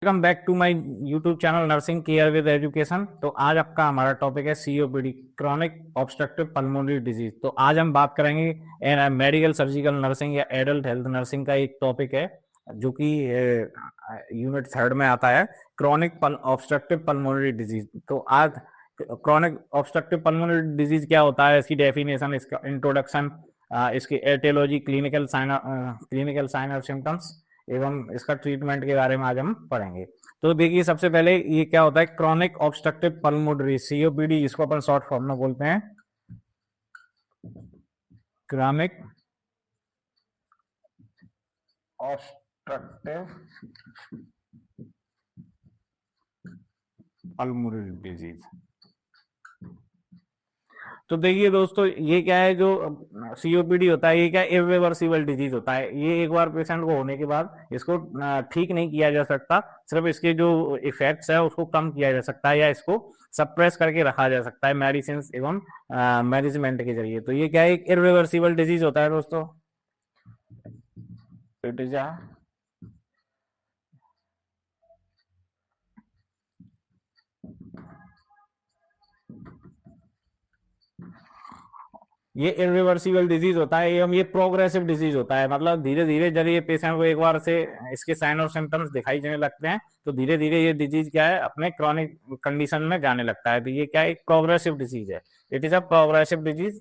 Welcome back to my YouTube channel nursing care with education. तो आज आपका हमारा टॉपिक है COPD, chronic obstructive pulmonary disease. तो आज हम बात करेंगे मेडिकल सर्जिकल नर्सिंग या एडल्ट हेल्थ नर्सिंग का एक टॉपिक है जो कि यूनिट थर्ड में आता है, क्रॉनिक ऑब्स्ट्रक्टिव पल्मोनरी डिजीज। तो आज क्रॉनिक ऑब्स्ट्रक्टिव पल्मोनरी डिजीज क्या होता है, इसकी डेफिनेशन, इसका इंट्रोडक्शन, इसकी एटियोलॉजी, क्लिनिकल साइन और सिम्टम्स एवं इसका ट्रीटमेंट के बारे में आज हम पढ़ेंगे। तो देखिए, सबसे पहले ये क्या होता है, क्रॉनिक ऑब्स्ट्रक्टिव पल्मोनरी सीओपीडी, इसको अपन शॉर्ट फॉर्म में बोलते हैं क्रॉनिक ऑब्स्ट्रक्टिव पल्मोनरी डिजीज। तो देखिए दोस्तों, ये क्या है, जो सीओपीडी होता है, ये क्या इरिवर्सिबल डिजीज होता है। ये एक बार पेशेंट को होने के बाद इसको ठीक नहीं किया जा सकता, सिर्फ इसके जो इफेक्ट्स है उसको कम किया जा सकता है या इसको सप्रेस करके रखा जा सकता है मेडिसिन एवं मैनेजमेंट के जरिए। तो ये क्या है, एक इरिवर्सिबल डिजीज होता है दोस्तों। इट इज ये इरिवर्सिबल डिजीज होता है एवं ये प्रोग्रेसिव डिजीज होता है। मतलब धीरे धीरे जब ये पेशेंट को एक बार से इसके साइन और सिम्टम्स दिखाई देने लगते हैं तो धीरे धीरे ये डिजीज क्या है, अपने क्रॉनिक कंडीशन में जाने लगता है। तो ये क्या है, एक प्रोग्रेसिव डिजीज है। It is a progressive disease.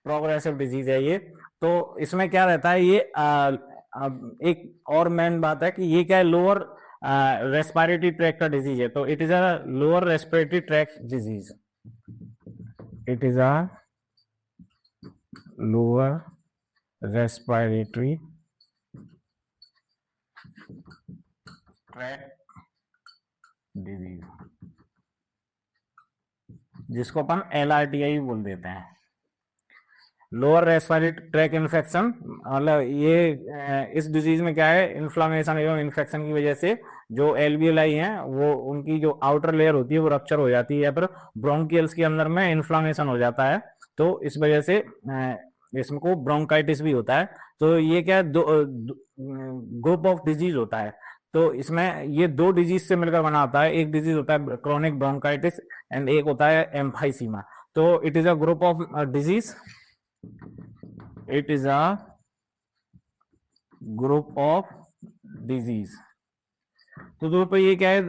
Progressive disease है ये। तो इसमें क्या रहता है, ये एक और मेन बात है कि ये क्या है, लोअर रेस्पिरेटरी ट्रैक्ट का डिजीज है। तो it is a lower respiratory tract disease. It is a lower respiratory tract disease, जिसको अपन LRTI बोल देते हैं, लोअर रेस्पिरेटरी ट्रैक इन्फेक्शन। मतलब ये इस डिजीज में क्या है, इन्फ्लामेशन एवं इन्फेक्शन की वजह से जो एल्वियोलाई हैं वो उनकी जो आउटर लेयर होती है वो रप्चर हो जाती है या फिर ब्रोंकियल्स के अंदर में इन्फ्लामेशन हो जाता है। तो इस वजह से इसको ब्रोंकाइटिस भी होता है। तो ये क्या है, दो ग्रुप ऑफ डिजीज होता है। तो इसमें ये दो डिजीज से मिलकर बना होता है। एक डिजीज होता है क्रॉनिक ब्रोंकाइटिस एंड एक होता है एम्फाइसीमा। तो it is a group of disease. It is a group of disease. तो दोस्तों ये क्या है,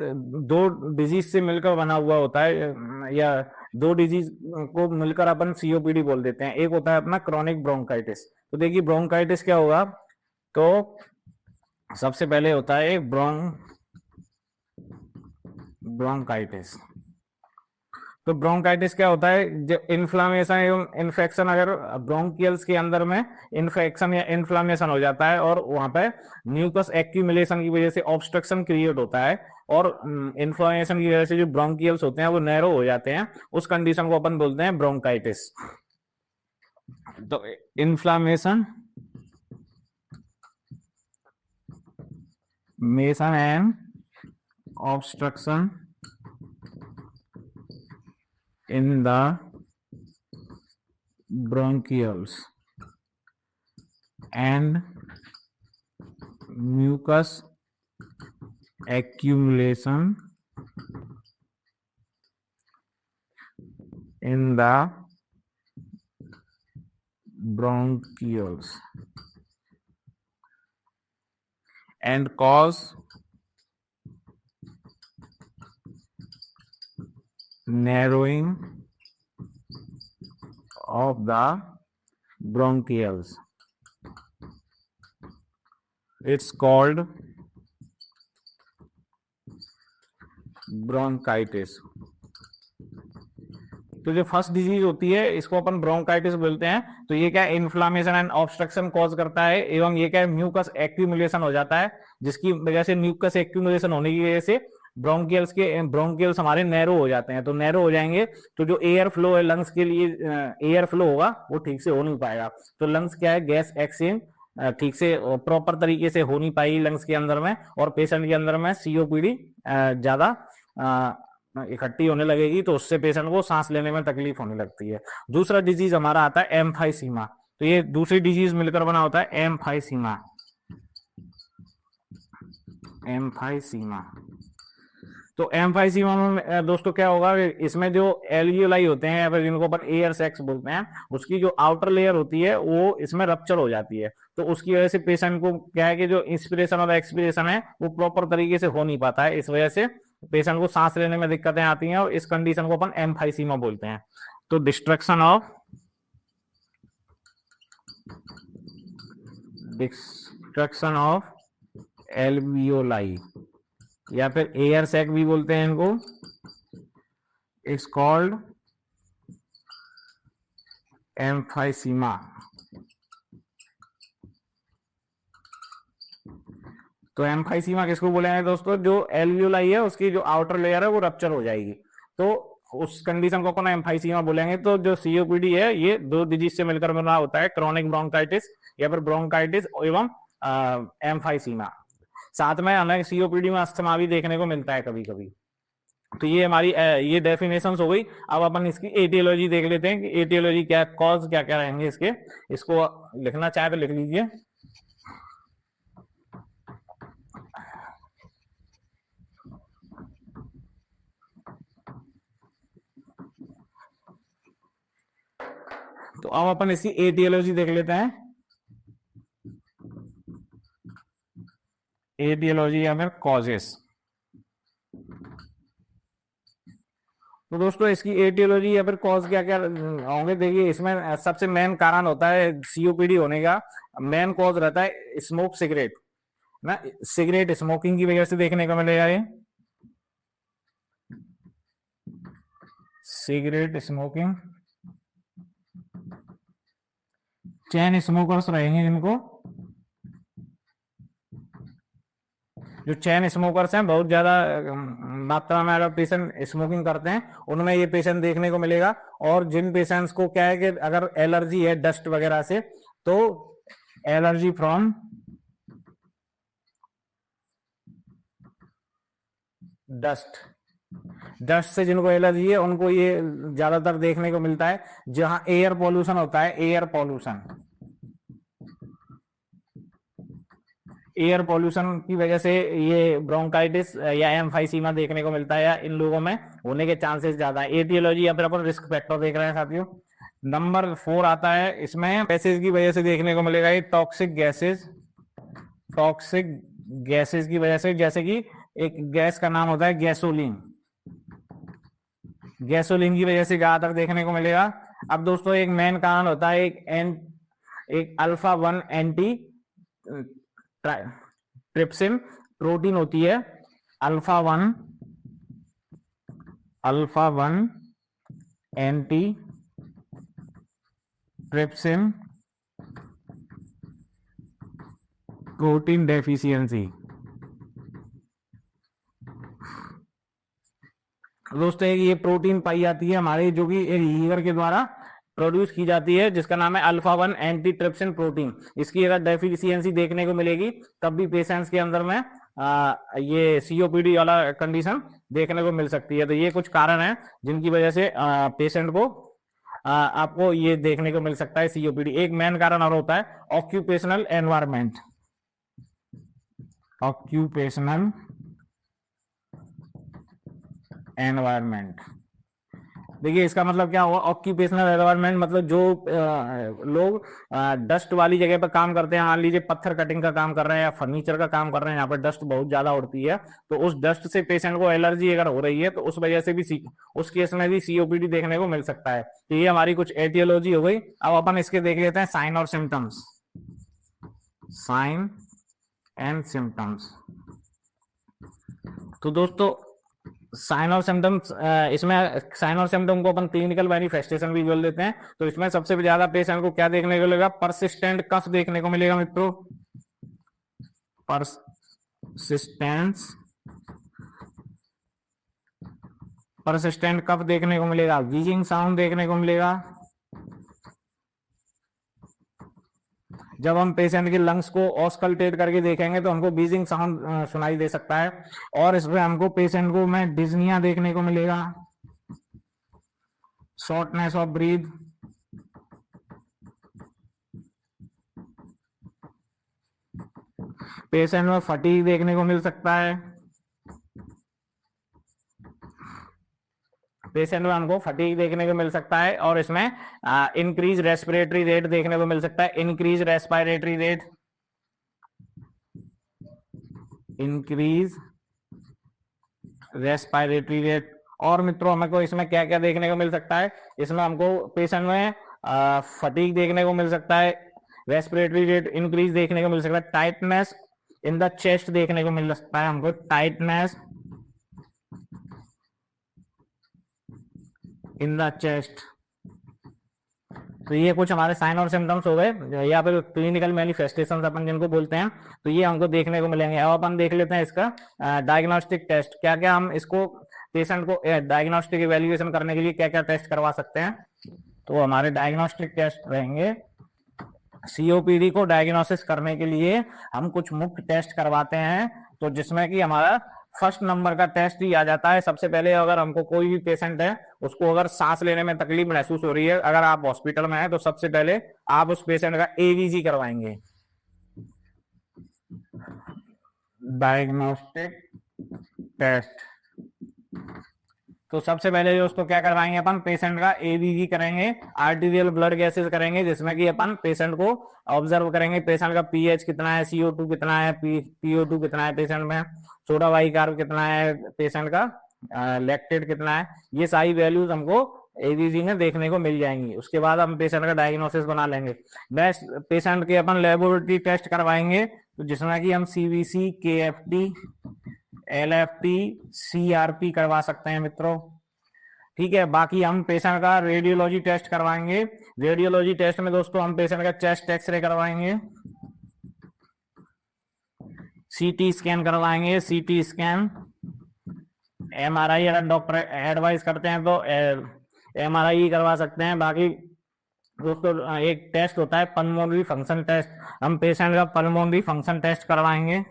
दो डिजीज से मिलकर बना हुआ होता है या दो डिजीज को मिलकर अपन सीओपीडी बोल देते हैं। एक होता है अपना क्रॉनिक ब्रोंकाइटिस। तो देखिए ब्रोंकाइटिस क्या होगा, तो सबसे पहले होता है एक ब्रोंकाइटिस। तो ब्रोंकाइटिस क्या होता है, जो इन्फ्लामेशन एवं इन्फेक्शन, अगर ब्रोंकियल्स के अंदर में इन्फेक्शन या इन्फ्लामेशन हो जाता है और वहां पे म्यूकस एक्यूमुलेशन की वजह से ऑब्स्ट्रक्शन क्रिएट होता है और इन्फ्लामेशन की वजह से जो ब्रोंकियल्स होते हैं वो नैरो हो जाते हैं, उस कंडीशन को अपन बोलते हैं ब्रोंकाइटिस। तो inflammation mason and obstruction in the bronchioles and mucus accumulation in the bronchioles and cause narrowing of the bronchioles. It's called bronchitis. तो जो फर्स्ट डिजीज होती है इसको अपन ब्रोंकाइटिस बोलते हैं। तो ये क्या है, इन्फ्लामेशन एंड ऑब्स्ट्रक्शन कॉज करता है एवं ये क्या है, म्यूकस एक्यूमुलेशन हो जाता है, जिसकी वजह से म्यूकस एक्यूमुलेशन होने की वजह से ब्रोंकियल्स हमारे नैरो हो जाते हैं। तो नैरो हो जाएंगे तो जो एयर फ्लो है लंग्स के लिए, एयर फ्लो होगा वो ठीक से हो नहीं पाएगा। तो लंग्स क्या है, गैस एक्सचेंज ठीक से प्रॉपर तरीके से हो नहीं पाई लंग्स के अंदर में, और पेशेंट के अंदर में सीओपीडी ज्यादा इकट्ठी होने लगेगी, तो उससे पेशेंट को सांस लेने में तकलीफ होने लगती है। दूसरा डिजीज हमारा आता है एम्फाइसीमा। तो ये दूसरी डिजीज मिलकर बना होता है एम्फाइसीमा। एम्फाइसीमा। तो एम्फाइसीमा में दोस्तों क्या होगा, इसमें जो एल्वियोलाई होते हैं या फिर जिनको अपन एयर सैक्स बोलते हैं, उसकी जो आउटर लेयर होती है वो इसमें रप्चर हो जाती है। तो उसकी वजह से पेशेंट को क्या है कि जो इंस्पिरेशन और एक्सपिरेशन है वो प्रॉपर तरीके से हो नहीं पाता है। इस वजह से पेशेंट को सांस लेने में दिक्कतें आती हैं और इस कंडीशन को अपन एम्फाइसीमा बोलते हैं। तो डिस्ट्रक्शन ऑफ एल्वियोलाई या फिर एयर सैक भी बोलते हैं इनको, इट्स कॉल्ड एम्फाइसीमा। तो एम्फाइसीमा किसको बोलेंगे दोस्तों, जो एल्वियोलाई है उसकी जो आउटर लेयर है वो रप्चर हो जाएगी, तो उस कंडीशन को कौन एम्फाइसीमा बोलेंगे। तो जो सीओपीडी है ये दो डिजीज से मिलकर बना होता है, क्रॉनिक ब्रोंकाइटिस या फिर ब्रोंकाइटिस एवं एम्फाइसीमा। साथ में हमें सीओपीडी में अस्थमा भी देखने को मिलता है कभी कभी। तो ये हमारी ये डेफिनेशन हो गई। अब अपन इसकी एटियोलॉजी देख लेते हैं कि एटियोलॉजी क्या, कॉज क्या क्या रहेंगे इसके। इसको लिखना चाहे तो लिख लीजिए। तो अब अपन इसकी एटियोलॉजी देख लेते हैं। एटियोलॉजी या फिर कॉजेस। तो दोस्तों इसकी एटियोलॉजी या फिर कॉज क्या क्या होंगे, देखिए इसमें सबसे मेन कारण होता है सीओपीडी होने का, मेन कॉज रहता है स्मोक सिगरेट ना, सिगरेट स्मोकिंग की वजह से देखने को मिलेगा ये, सिगरेट स्मोकिंग। चेन स्मोकर्स रहेंगे जिनको, जो चेन स्मोकर्स हैं बहुत ज्यादा मात्रा में अगर पेशेंट स्मोकिंग करते हैं उनमें ये पेशेंट देखने को मिलेगा। और जिन पेशेंट्स को क्या है कि अगर एलर्जी है डस्ट वगैरह से, तो एलर्जी फ्रॉम डस्ट से जिनको एलर्जी है उनको ये ज्यादातर देखने को मिलता है। जहां एयर पॉल्यूशन होता है, एयर पॉल्यूशन की वजह से ये ब्रोंकाइटिस या एम्फाइसीमा देखने को मिलता है, या इन लोगों में होने के चांसेस ज्यादा है। एटियोलॉजी या फिर अपन रिस्क फैक्टर देख रहे हैं साथियों। नंबर 4 आता है इसमें, गैसेज की वजह से देखने को मिलेगा ये टॉक्सिक गैसेज की वजह से, जैसे कि एक गैस का नाम होता है गैसोलीन की वजह से ज्यादातर देखने को मिलेगा। अब दोस्तों एक मेन कारण होता है एक अल्फा 1 एंटी ट्रिप्सिन प्रोटीन होती है, alpha 1 anti trypsin protein deficiency. दोस्तों ये प्रोटीन पाई जाती है हमारे, जो कि लीवर के द्वारा प्रोड्यूस की जाती है, जिसका नाम है अल्फा 1 एंटी ट्रिप्सिन प्रोटीन। इसकी अगर डेफिशिएंसी देखने को मिलेगी तब भी पेशेंट्स के अंदर में ये सीओपीडी वाला कंडीशन देखने को मिल सकती है। तो ये कुछ कारण है जिनकी वजह से पेशेंट को आपको ये देखने को मिल सकता है सीओपीडी। एक मेन कारण और होता है ऑक्यूपेशनल एनवायरनमेंट। देखिए इसका मतलब क्या हुआ, ऑक्यूपेशनल एनवायरनमेंट मतलब जो लोग डस्ट वाली जगह पर काम करते हैं, मान लीजिए पत्थर कटिंग का काम कर रहे हैं या फर्नीचर का काम कर रहे हैं, यहाँ पर डस्ट बहुत ज्यादा उड़ती है, तो उस डस्ट से पेशेंट को एलर्जी अगर हो रही है तो उस वजह से भी उस केस में भी सीओपीडी देखने को मिल सकता है। तो ये हमारी कुछ एटियोलॉजी हो गई। अब अपन इसके देख लेते हैं साइन और सिम्टम्स। Sign and symptoms. तो दोस्तों साइन और सिम्टम्स, इसमें साइन और सिम्टम को अपन क्लिनिकल मैनिफेस्टेशन भी बोल देते हैं। तो इसमें सबसे ज्यादा पेशेंट को क्या देखने को मिलेगा, परसिस्टेंट कफ देखने को मिलेगा मित्रों, परसिस्टेंट कफ देखने को मिलेगा, व्हीजिंग साउंड देखने को मिलेगा। जब हम पेशेंट के लंग्स को ऑस्कल्टेट करके देखेंगे तो हमको बीजिंग साउंड सुनाई दे सकता है। और इसमें हमको पेशेंट को में डिज्निया देखने को मिलेगा, शॉर्टनेस ऑफ ब्रीथ, पेशेंट में फटीग देखने को मिल सकता है, पेशेंट में हमको फटीग देखने को मिल सकता है, और इसमें इंक्रीज रेस्पिरेटरी रेट देखने को मिल सकता है, increase respiratory rate, increase respiratory rate. और मित्रों हमको इसमें क्या क्या देखने को मिल सकता है, इसमें हमको पेशेंट में फटीग देखने को मिल सकता है, रेस्पिरेटरी रेट इंक्रीज देखने को मिल सकता है, टाइटनेस इन द चेस्ट देखने को मिल सकता है हमको, टाइटनेस इन द चेस्ट। तो ये कुछ हमारे साइन और सिम्टम्स हो गए या फिर क्लिनिकल मैनिफेस्टेशंस अपन जिनको बोलते हैं, तो ये हमको देखने को मिलेंगे। अब अपन देख लेते हैं इसका डायग्नोस्टिक टेस्ट, क्या क्या हम इसको पेशेंट को डायग्नोस्टिक इवेल्युएशन करने के लिए क्या क्या टेस्ट करवा सकते हैं। तो हमारे डायग्नोस्टिक टेस्ट रहेंगे, सीओपीडी को डायग्नोसिस करने के लिए हम कुछ मुख्य टेस्ट करवाते हैं, तो जिसमें कि हमारा फर्स्ट नंबर का टेस्ट ही आ जाता है। सबसे पहले अगर हमको कोई भी पेशेंट है उसको अगर सांस लेने में तकलीफ महसूस हो रही है, अगर आप हॉस्पिटल में हैं, तो सबसे पहले आप उस पेशेंट का एवीजी करवाएंगे, डायग्नोस्टिक टेस्ट। तो सबसे पहले दोस्तों क्या करवाएंगे अपन, पेशेंट का एवीजी करेंगे, आर्टीरियल ब्लड गैसेस करेंगे, जिसमें कि अपन पेशेंट को ऑब्जर्व करेंगे, पेशेंट का पीएच कितना है, सीओ2 कितना है, पीओ2 कितना है पेशेंट में, सोडा बाइकार्ब कितना है पेशेंट का, लैक्टेट कितना है, ये सारी वैल्यूज हमको एवीजी में देखने को मिल जाएंगी। उसके बाद हम पेशेंट का डायग्नोसिस बना लेंगे। नेक्स्ट पेशेंट के अपन लेबोरेटरी टेस्ट करवाएंगे, तो जिसमें कि हम सीवीसी, केएफटी, एलएफटी, सीआरपी करवा सकते हैं मित्रों, ठीक है। बाकी हम पेशेंट का रेडियोलॉजी टेस्ट करवाएंगे। रेडियोलॉजी टेस्ट में दोस्तों हम पेशेंट का चेस्ट एक्सरे करवाएंगे, सीटी स्कैन करवाएंगे, सीटी स्कैन, एमआरआई अगर डॉक्टर एडवाइस करते हैं तो एमआरआई करवा सकते हैं। बाकी दोस्तों एक टेस्ट होता है पल्मोनरी फंक्शन टेस्ट, हम पेशेंट का पल्मोनरी फंक्शन टेस्ट करवाएंगे,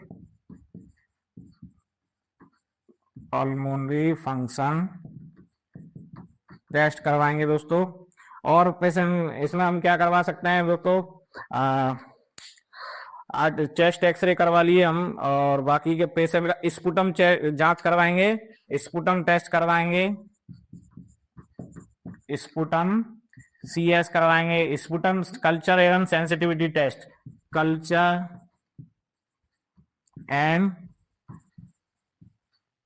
पल्मोनरी फंक्शन टेस्ट करवाएंगे दोस्तों। और पेशेंट इसमें हम क्या करवा सकते हैं दोस्तों, चेस्ट एक्सरे करवा लिए हम, और बाकी के पेशेंट का स्पुटम जांच करवाएंगे, स्पुटम टेस्ट करवाएंगे, स्पुटम सीएस करवाएंगे, स्पुटम कल्चर एवं sensitivity test, culture and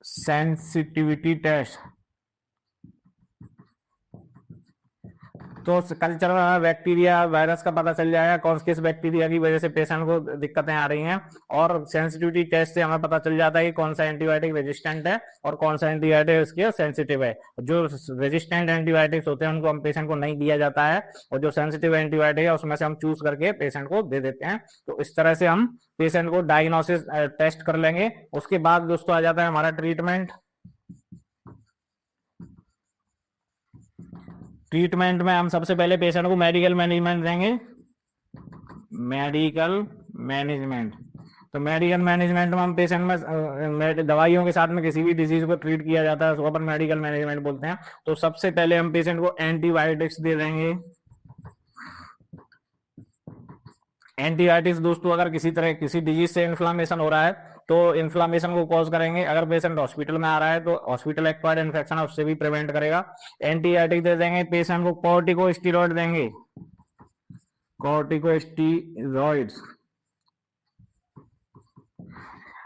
sensitivity test. तो कल्चर में बैक्टीरिया वायरस का पता चल जाएगा कौन किस बैक्टीरिया की वजह से पेशेंट को दिक्कतें आ रही हैं, और सेंसिटिविटी टेस्ट से हमें पता चल जाता है कि कौन सा एंटीबायोटिक रेजिस्टेंट है और कौन सा एंटीबायोटिक उसके सेंसिटिव है। जो रेजिस्टेंट एंटीबायोटिक्स होते हैं उनको हम पेशेंट को नहीं दिया जाता है, और जो सेंसिटिव एंटीबायोटिक है उसमें से हम चूज करके पेशेंट को दे देते हैं। तो इस तरह से हम पेशेंट को डायग्नोसिस टेस्ट कर लेंगे। उसके बाद दोस्तों आ जाता है हमारा ट्रीटमेंट। ट्रीटमेंट में हम सबसे पहले पेशेंट को मेडिकल मैनेजमेंट देंगे, मेडिकल मैनेजमेंट। तो मेडिकल मैनेजमेंट में हम पेशेंट में दवाइयों के साथ में किसी भी डिजीज को ट्रीट किया जाता है, उसको अपन मेडिकल मैनेजमेंट बोलते हैं। तो सबसे पहले हम पेशेंट को एंटीबायोटिक्स दे देंगे। एंटीबायोटिक्स दोस्तों अगर किसी तरह किसी डिजीज से इन्फ्लामेशन हो रहा है तो इन्फ्लामेशन को कॉज करेंगे। अगर पेशेंट हॉस्पिटल में आ रहा है तो हॉस्पिटल एक्वायर्ड इन्फेक्शन है उससे भी प्रिवेंट करेगा। एंटीबायोटिक दे देंगे, पेशेंट को कॉर्टिकोस्टेरॉइड देंगे, कॉर्टिकोस्टेरॉइड्स।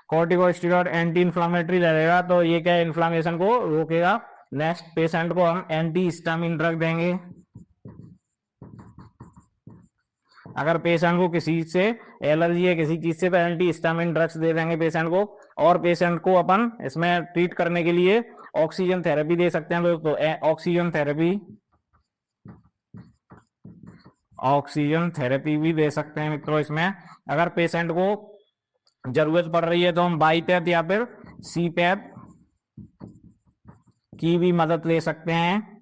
कॉर्टिकोस्टेरॉइड एंटी इन्फ्लामेटरी रहेगा, तो ये क्या इन्फ्लामेशन को रोकेगा। नेक्स्ट पेशेंट को हम एंटी हिस्टामिन ड्रग देंगे। अगर पेशेंट को किसी से एलर्जी है किसी चीज से तो एंटी हिस्टामिन ड्रग्स दे देंगे पेशेंट को। और पेशेंट को अपन इसमें ट्रीट करने के लिए ऑक्सीजन थेरेपी दे सकते हैं दोस्तों, ऑक्सीजन थेरेपी, ऑक्सीजन थेरेपी भी दे सकते हैं मित्रों। इसमें अगर पेशेंट को जरूरत पड़ रही है तो हम बाईपैप या फिर सीपैप की भी मदद ले सकते हैं,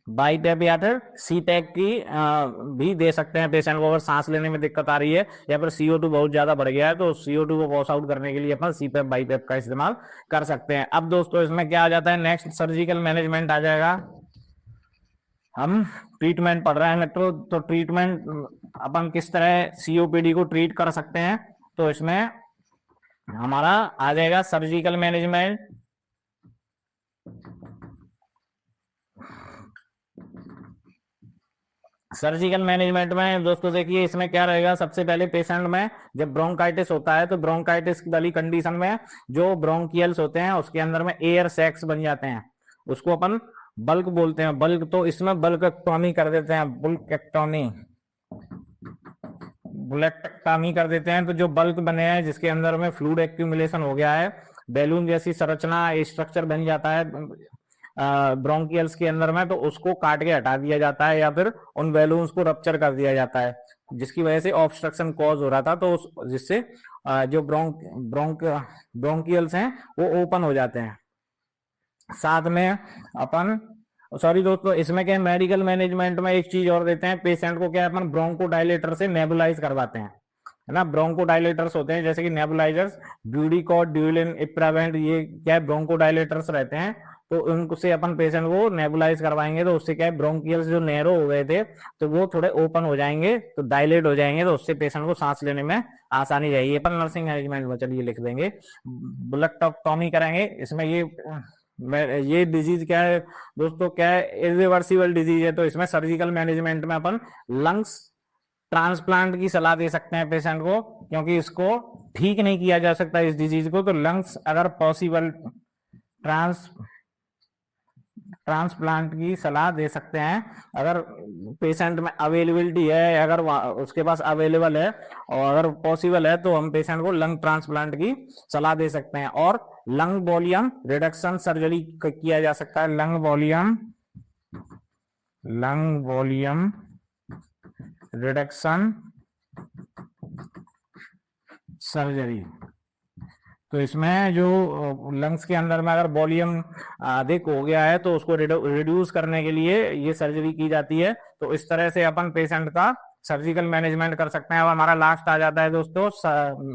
बाईपैप या फिर सीपैप की भी दे सकते हैं पेशेंट को अगर सांस लेने में दिक्कत आ रही है या फिर CO2 बहुत ज्यादा बढ़ गया है तो CO2 को वॉश आउट करने के लिए अपन सीपैप बाईपैप का इस्तेमाल कर सकते हैं। अब दोस्तों इसमें क्या आ जाता है, नेक्स्ट सर्जिकल मैनेजमेंट आ जाएगा। हम ट्रीटमेंट पढ़ रहे हैं मित्रों, तो ट्रीटमेंट अपन किस तरह COPD को ट्रीट कर सकते हैं तो इसमें हमारा आ जाएगा सर्जिकल मैनेजमेंट। सर्जिकल मैनेजमेंट में दोस्तों देखिए इसमें क्या रहेगा, सबसे पहले पेशेंट में जब ब्रोंकाइटिस होता है तो ब्रोंकाइटिस वाली कंडीशन में जो ब्रोंकियल्स होते हैं उसके अंदर में एयर सैक्स बन जाते हैं, उसको अपन बल्क बोलते हैं, बल्क। तो इसमें बल्कक्टॉमी कर देते हैं, बुलेक्टॉमी कर देते हैं। तो जो बल्क बने हैं जिसके अंदर में फ्लूइड एक्यूमुलेशन हो गया है, बैलून जैसी संरचना स्ट्रक्चर बन जाता है ब्रोंकियल्स के अंदर में, तो उसको काट के हटा दिया जाता है या फिर उन बैलून्स को रप्चर कर दिया जाता है, जिसकी वजह से ऑब्स्ट्रक्शन कॉज हो रहा था। तो जिससे जो ब्रोंकियल्स हैं वो ओपन हो जाते हैं। साथ में अपन सॉरी दोस्तों, इसमें क्या मेडिकल मैनेजमेंट में एक चीज और देते हैं, पेशेंट को क्या अपन ब्रोंको डायलेटर से नेबुलाइज करवाते हैं, है ना। ब्रोंको डायलेटर्स होते हैं जैसे कि नेबुलाइजर्स, ब्यूडीकॉट, ड्यूलिन, इप्रावेंट, ये क्या है ब्रोंको डायलेटर्स रहते हैं। तो उनसे अपन पेशेंट को नेबुलाइज करवाएंगे तो उससे क्या है ब्रोंकियल्स जो नैरो हो गए थे तो वो थोड़े ओपन हो जाएंगे, तो डायलेट हो जाएंगे, तो उससे पेशेंट को सांस लेने में आसानी रहेगी। अपन नर्सिंग मैनेजमेंट में चलिए लिख देंगे बुलेक्टॉमी करेंगे। इसमें ये डिजीज क्या है दोस्तों, क्या है इरिवर्सिबल डिजीज है। तो इसमें सर्जिकल मैनेजमेंट में अपन लंग्स ट्रांसप्लांट की सलाह दे सकते हैं पेशेंट को, क्योंकि इसको ठीक नहीं किया जा सकता इस डिजीज को। तो लंग्स अगर पॉसिबल ट्रांसप्लांट की सलाह दे सकते हैं अगर पेशेंट में अवेलेबिलिटी है, अगर उसके पास अवेलेबल है और अगर पॉसिबल है तो हम पेशेंट को लंग ट्रांसप्लांट की सलाह दे सकते हैं। और लंग वॉल्यूम रिडक्शन सर्जरी किया जा सकता है, लंग वॉल्यूम रिडक्शन सर्जरी। तो इसमें जो लंग्स के अंदर में अगर वॉल्यूम अधिक हो गया है तो उसको रिड्यूस करने के लिए ये सर्जरी की जाती है। तो इस तरह से अपन पेशेंट का सर्जिकल मैनेजमेंट कर सकते हैं। और हमारा लास्ट आ जाता है दोस्तों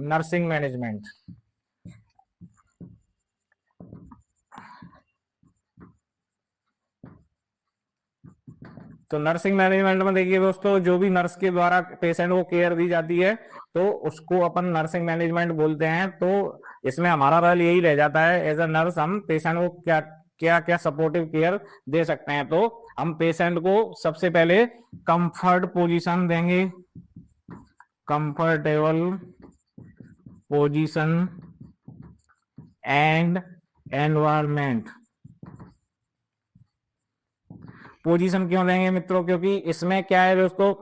नर्सिंग मैनेजमेंट। तो नर्सिंग मैनेजमेंट में देखिए दोस्तों, जो भी नर्स के द्वारा पेशेंट को केयर दी जाती है तो उसको अपन नर्सिंग मैनेजमेंट बोलते हैं। तो इसमें हमारा रोल यही रह जाता है, एज अ नर्स हम पेशेंट को क्या क्या क्या सपोर्टिव केयर दे सकते हैं। तो हम पेशेंट को सबसे पहले कंफर्ट पोजीशन देंगे, comfortable position and environment. Position क्यों देंगे मित्रों, क्योंकि इसमें क्या है दोस्तों,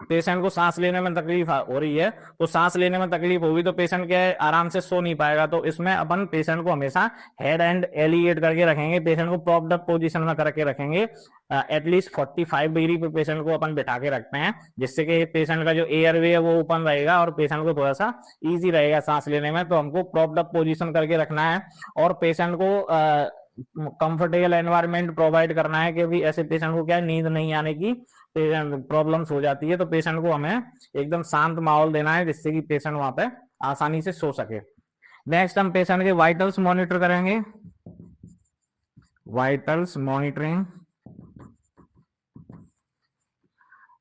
पेशेंट को सांस लेने में तकलीफ हो रही है, तो सांस लेने में तकलीफ होगी तो पेशेंट क्या है आराम से सो नहीं पाएगा। तो इसमें अपन पेशेंट को हमेशा हेड एंड एलिएट करके रखेंगे, पेशेंट को प्रॉप्ड अप पोजीशन में करके रखेंगे। एटलीस्ट 45 डिग्री पे पेशेंट को अपन बैठा के रखते हैं, जिससे कि पेशेंट का जो एयरवे है वो ओपन रहेगा और पेशेंट को थोड़ा सा ईजी रहेगा सांस लेने में। तो हमको प्रॉप्ड अप पोजीशन करके रखना है और पेशेंट को कंफर्टेबल एनवायरनमेंट प्रोवाइड करना है, क्योंकि ऐसे पेशेंट को क्या नींद नहीं आने की प्रॉब्लम्स हो जाती है। तो पेशेंट को हमें एकदम शांत माहौल देना है जिससे कि पेशेंट वहां पे आसानी से सो सके। नेक्स्ट हम पेशेंट के वाइटल्स मॉनिटर करेंगे, वाइटल्स मॉनिटरिंग,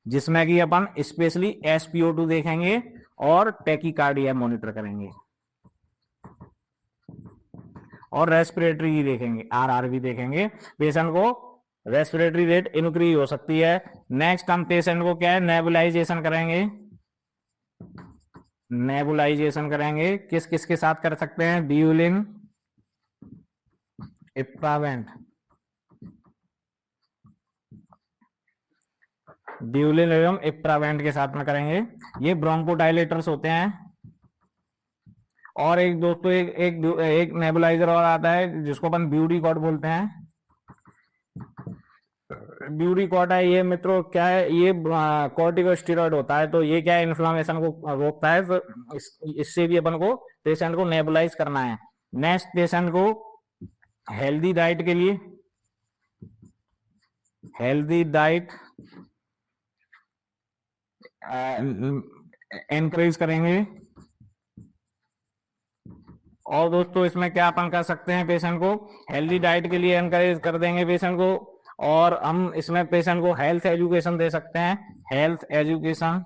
जिसमें कि अपन स्पेशली SpO2 देखेंगे और टैकीकार्डिया मॉनिटर करेंगे और रेस्पिरेटरी भी देखेंगे, RR भी देखेंगे। पेशेंट को रेस्पिरेटरी रेट इंक्रीज हो सकती है। नेक्स्ट हम पेशेंट को क्या है नेबुलाइजेशन करेंगे, नेबुलाइजेशन करेंगे। किस किस के साथ कर सकते हैं, ड्यूलिन, इप्रावेंट, ड्यूलिन एवं इप्रावेंट के साथ में करेंगे। ये ब्रोंकोडायलेटर्स होते हैं। और एक दोस्तों एक नेबुलाइजर और आता है जिसको अपन ब्यूडीकॉट बोलते हैं। ब्यूडीकॉट है ये मित्रों, क्या है ये कॉर्टिकोस्टेरॉइड होता है। तो ये क्या है इन्फ्लामेशन को रोकता है। तो इससे भी अपन को पेशेंट को नेबुलाइज करना है। नेक्स्ट पेशेंट को हेल्दी डाइट के लिए, हेल्दी डाइट एनकरेज करेंगे। और दोस्तों इसमें क्या अपन कर सकते हैं, पेशेंट को हेल्दी डाइट के लिए एनकरेज कर देंगे पेशेंट को। और हम इसमें पेशेंट को हेल्थ एजुकेशन दे सकते हैं, हेल्थ एजुकेशन,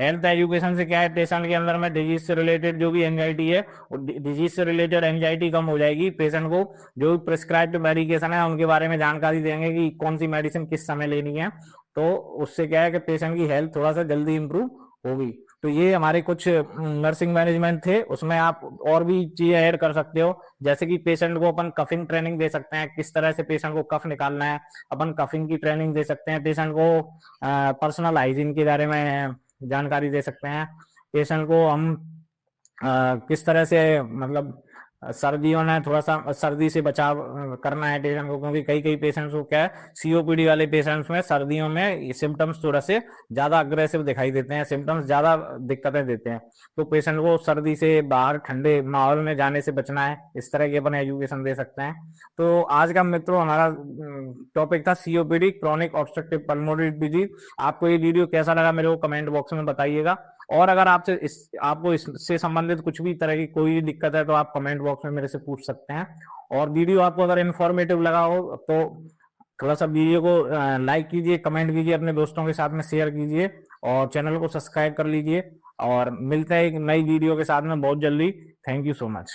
हेल्थ एजुकेशन से क्या है, पेशेंट के अंदर में डिजीज से रिलेटेड जो भी एंजाइटी है, डिजीज से रिलेटेड एंजाइटी कम हो जाएगी। पेशेंट को जो प्रिस्क्राइब्ड मेडिकेशन है उनके बारे में जानकारी देंगे कि कौन सी मेडिसिन किस समय लेनी है, तो उससे क्या है कि पेशेंट की हेल्थ थोड़ा सा जल्दी इंप्रूव होगी। तो ये हमारे कुछ नर्सिंग मैनेजमेंट थे, उसमें आप और भी चीजें ऐड कर सकते हो, जैसे कि पेशेंट को अपन कफिंग ट्रेनिंग दे सकते हैं, किस तरह से पेशेंट को कफ निकालना है, अपन कफिंग की ट्रेनिंग दे सकते हैं। पेशेंट को पर्सनल हाइजीन के बारे में जानकारी दे सकते हैं। पेशेंट को हम किस तरह से मतलब सर्दियों में थोड़ा सा सर्दी से बचाव करना है पेशेंट को, क्योंकि कई कई पेशेंट्स को क्या है, सीओपीडी वाले पेशेंट्स में सर्दियों में सिम्टम्स थोड़ा से ज्यादा अग्रेसिव दिखाई देते हैं, सिम्टम्स ज्यादा दिक्कतें देते हैं। तो पेशेंट को सर्दी से बाहर ठंडे माहौल में जाने से बचना है, इस तरह की अपन एजुकेशन दे सकते हैं। तो आज का मित्रों हमारा टॉपिक था COPD, chronic obstructive pulmonary disease. आपको ये वीडियो कैसा लगा मेरे को कमेंट बॉक्स में बताइएगा, और अगर आपको इससे संबंधित कुछ भी तरह की कोई भी दिक्कत है तो आप कमेंट बॉक्स में मेरे से पूछ सकते हैं। और वीडियो आपको अगर इन्फॉर्मेटिव लगा हो तो थोड़ा सा वीडियो को लाइक कीजिए, कमेंट कीजिए, अपने दोस्तों के साथ में शेयर कीजिए, और चैनल को सब्सक्राइब कर लीजिए। और मिलते हैं एक नई वीडियो के साथ में बहुत जल्दी। Thank you so much.